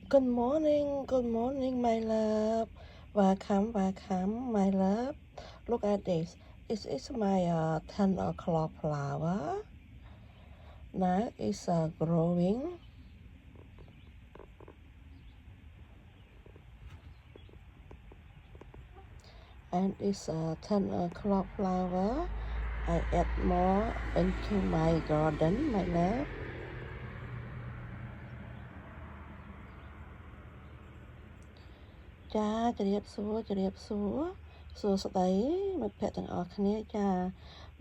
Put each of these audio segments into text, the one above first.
Good morning, my love. Welcome, my love. Look at this. This is my 10 o'clock flower. Now it's growing. And it's 10 o'clock flower. I add more into my garden, my love. ចាជម្រាបសួរសួស្តីមិត្តភក្តិទាំងអស់គ្នាចា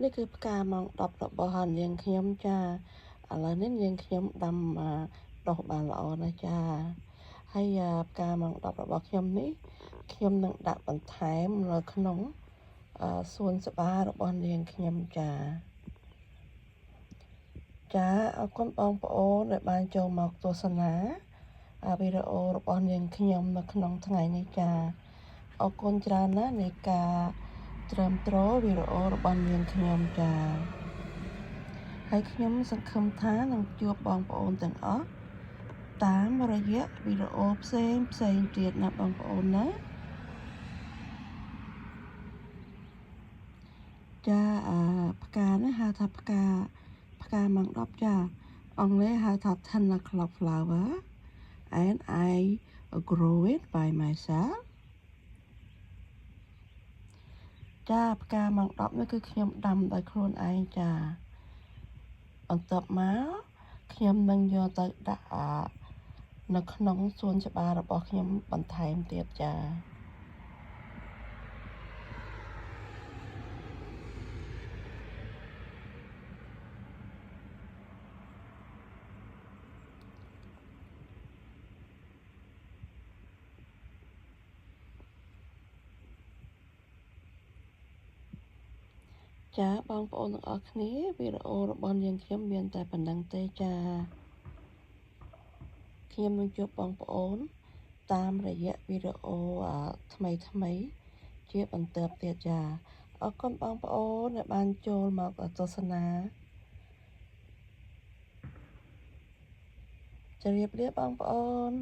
នេះគឺផ្កាម៉ោង10របស់នាងខ្ញុំចាឥឡូវនេះនាងខ្ញុំដាំដុះបានល្អណាស់ចាហើយផ្កាម៉ោង10របស់ខ្ញុំនេះខ្ញុំនឹងដាក់បន្ថែមនៅក្នុងសួនសប្បាយរបស់នាងខ្ញុំចាអរគុណបងប្អូនដែលបានចូលមកទស្សនាវីដេអូរបស់នាងខ្ញុំនៅក្នុងថ្ងៃនេះចាអរគុណច្រើនណាស់នៃការត្រឹមត្រូវវីដេអូរបស់នាងខ្ញុំចាហើយខ្ញុំសង្ឃឹមថានឹងជួបបងប្អូនទាំងអស់តាមរយៈវីដេអូផ្សេងទៀតណាបងប្អូនណាចាផ្កានេះហៅថាផ្កាម៉ោង10ចាអង់គ្លេសហៅថា 10 o'clock flower and I grow it by myself ចាផ្កាម៉ោង10នេះគឺខ្ញុំដាំដោយខ្លួនឯងចាបន្ទាប់មកខ្ញុំនឹងយកទៅដាក់នៅក្នុងសួនច្បាររបស់ខ្ញុំបន្ថែមទៀតចាបងប្អូនទាំងអស់គ្នាវីដេអូរបស់នាងខ្ញុំមានតែប៉ុណ្្នឹងទេចាខ្ញុំនឹងជួបបងប្អូនតាមរយៈវីដេអូថ្មីជាបន្តទៀតចាអរគុណបងប្អូនដែលបានចូលមកទស្សនាជម្រាបលាបងប្អូន